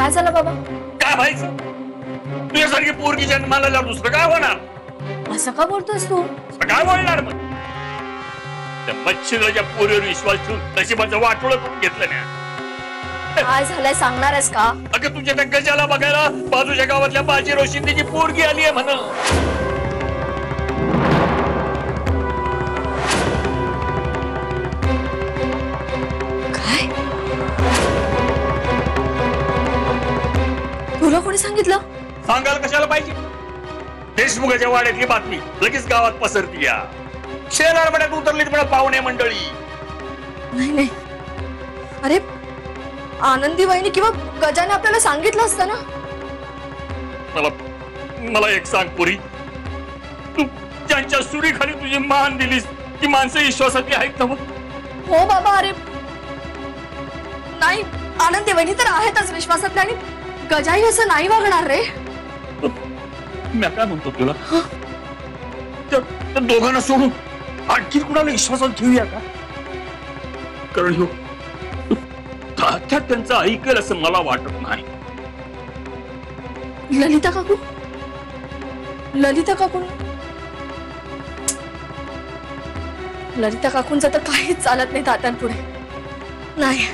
काय झालं बाबा? काय व्हायचं? तुझ्यासारखी पोरगी जन्माला लावून दुसरं काय होणार? असं का बोलतोस तू? काय बोलणार मग? त्या मच्छीच्या पोरीवर विश्वास ठेवून नशिबाचं वाटोळं करून घेतलं ना. काय झालंय सांगणार आहेस का? अगं तुझ्या त्या गजाला बघायला बाजूच्या गावातल्या बाजीराव शिंदेची पोरगी आली आहे म्हण. काय? तुला कोणी सांगितलं? सांगायला कशाला पाहिजे? देशमुखाच्या वाड्यातली बातमी लगेच गावात पसरती या. शेरारवाड्यात उतरलीत म्हणा पाहुणे मंडळी. नाही नाही, अरे आनंदी वहिनी किंवा गजाने आपल्याला सांगितलं असतं ना. मला एक सांग पुरी, तू ज्यांच्या सुरीखाली तुझी मान दिलीस ती माणसं विश्वासातली आहेत ना? हो बाबा, अरे नाही, आनंदी वहिनी तर आहेतच विश्वासातल्या, आणि गजाई असं नाही वागणार रे. मी काय म्हणतो तुला, त्या दोघांना सोडून आणखी कुणाला विश्वासात घेऊया का? कारण ह्यो तात्या त्यांचं ऐकेल असं मला वाटत नाही. ललिता काकू, ललिता काकू, ललिता काकूंचं तर काहीच चालत नाही तात्यांपुढे. नाही,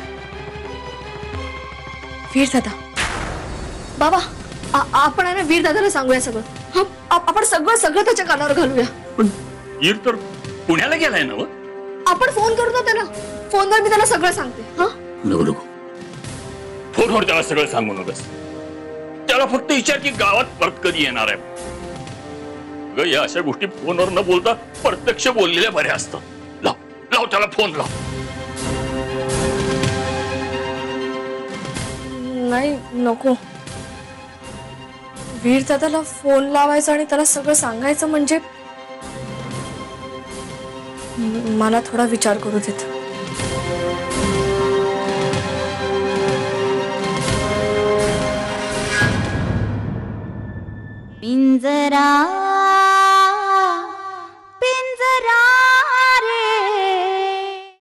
वीर दादा, बाबा आपण आहे ना वीर दादाला सांगूया सगळं. हा, आपण सगळं सगळं त्याच्या कानावर घालूया. पण वीर तर पुण्याला गेलाय ना? आपण फोन करू ना त्याला, फोनवर मी त्याला सगळं सांगते. हा, नको नको, फोनवर त्याला सगळं सांगू नकोस. त्याला फक्त विचार की गावात परत कधी येणार आहे. या अशा गोष्टी फोनवर न बोलता प्रत्यक्ष बोललेल्या बऱ्या असतात. लाव लाव त्याला फोन लाव. नाही नको, वीर दादाला फोन लावायचा आणि त्याला सगळं सांगायचं म्हणजे मला थोडा विचार करू देत.